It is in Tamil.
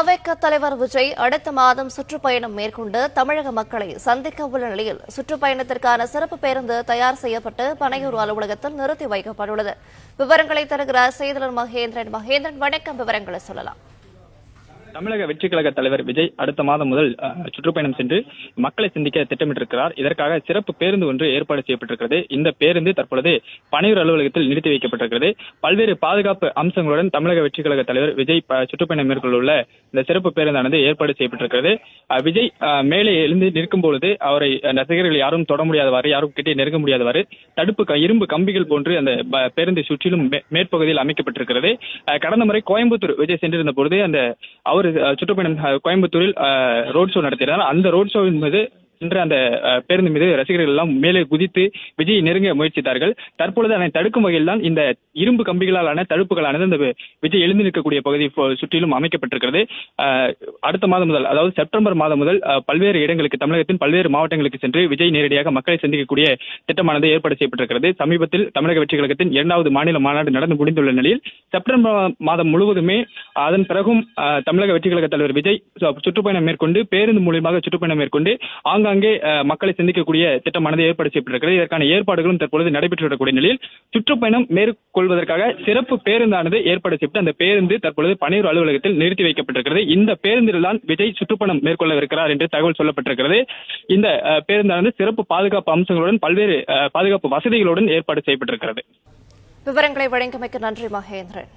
தாவேக தலைவர் விஜய் அடுத்த மாதம் சுற்றுப்பயணம் மேற்கொண்டு தமிழக மக்களை சந்திக்க உள்ள நிலையில் சுற்றுப்பயணத்திற்கான சிறப்பு பேருந்து தயார் செய்யப்பட்டு பனையூர் அலுவலகத்தில் நிறுத்தி வைக்கப்பட்டுள்ளது. விவரங்களை தருகிறார் செய்தியாளர் மகேந்திரன். வணக்கம், விவரங்களை சொல்லலாம். தமிழக வெற்றி கழக தலைவர் விஜய் அடுத்த மாதம் முதல் சுற்றுப்பயணம் சென்று மக்களை சந்திக்க திட்டமிட்டிருக்கிறார். இதற்காக சிறப்பு பேருந்து ஒன்று ஏற்பாடு செய்யப்பட்டிருக்கிறது. இந்த பேருந்து தற்பொழுது பனையூர் அலுவலகத்தில் நிறுத்தி வைக்கப்பட்டிருக்கிறது. பல்வேறு பாதுகாப்பு அம்சங்களுடன் தமிழக வெற்றி கழக தலைவர் விஜய் சுற்றுப்பயணம் மேற்கொள்ள இந்த சிறப்பு பேருந்தானது ஏற்பாடு செய்யப்பட்டிருக்கிறது. விஜய் மேலே எழுந்து நிற்கும் பொழுது அவரை ரசிகர்கள் யாரும் தொட முடியாதவாறு, யாரும் கிட்டே நெருங்க முடியாதவாறு தடுப்பு இரும்பு கம்பிகள் போன்று அந்த பேருந்தை சுற்றிலும் மேற்பகுதியில் அமைக்கப்பட்டிருக்கிறது. கடந்த முறை கோயம்புத்தூர் விஜய் சென்றிருந்த பொழுது அவர் சுற்றுப்பயணம் கோயம்புத்தூரில் ரோட் ஷோ நடத்தினார். அந்த ரோட் ஷோவின் மீது இன்று அந்த பேருந்து மீது ரசிகர்கள் எல்லாம் மேலே குதித்து விஜய் நெருங்க முயற்சித்தார்கள். தற்பொழுது அதனை தடுக்கும் வகையில் தான் இந்த இரும்பு கம்பிகளாலான தடுப்புகளானது இந்த விஜய் எழுந்து நிற்கக்கூடிய பகுதி சுற்றிலும் அமைக்கப்பட்டிருக்கிறது. அடுத்த மாதம் முதல், அதாவது செப்டம்பர் மாதம் முதல் பல்வேறு இடங்களுக்கு, தமிழகத்தின் பல்வேறு மாவட்டங்களுக்கு சென்று விஜய் நேரடியாக மக்களை சந்திக்கக்கூடிய திட்டமானது ஏற்பாடு செய்யப்பட்டிருக்கிறது. சமீபத்தில் தமிழக வெற்றி கழகத்தின் 2வது மாநில மாநாடு நடந்து முடிந்துள்ள நிலையில் செப்டம்பர் மாதம் முழுவதுமே அதன் பிறகும் தமிழக வெற்றி கழக தலைவர் விஜய் சுற்றுப்பயணம் மேற்கொண்டு பேருந்து மூலியமாக சுற்றுப்பயணம் மேற்கொண்டு ஆங்காங்கே மக்களை சந்திக்கக்கூடிய திட்டமானது ஏற்பாடு செய்யப்பட்டிருக்கிறது. இதற்கான ஏற்பாடுகளும் தற்பொழுது நடைபெற்று வரக்கூடிய நிலையில் சுற்றுப்பயணம் மேற்கொள்வதற்காக சிறப்பு பேருந்தானது ஏற்பாடு செய்யப்பட்டு அந்த பேருந்து தற்பொழுது பனையூர் அலுவலகத்தில் நிறுத்தி வைக்கப்பட்டிருக்கிறது. இந்த பேருந்தில் தான் விஜய் சுற்றுப்பயணம் மேற்கொள்ளவிருக்கிறார் என்று தகவல் சொல்லப்பட்டிருக்கிறது. இந்த பேருந்தானது சிறப்பு பாதுகாப்பு அம்சங்களுடன் பல்வேறு பாதுகாப்பு வசதிகளுடன் ஏற்பாடு செய்யப்பட்டிருக்கிறது. விவரங்களை வழங்கியமைக்கு நன்றி மகேந்திரன்.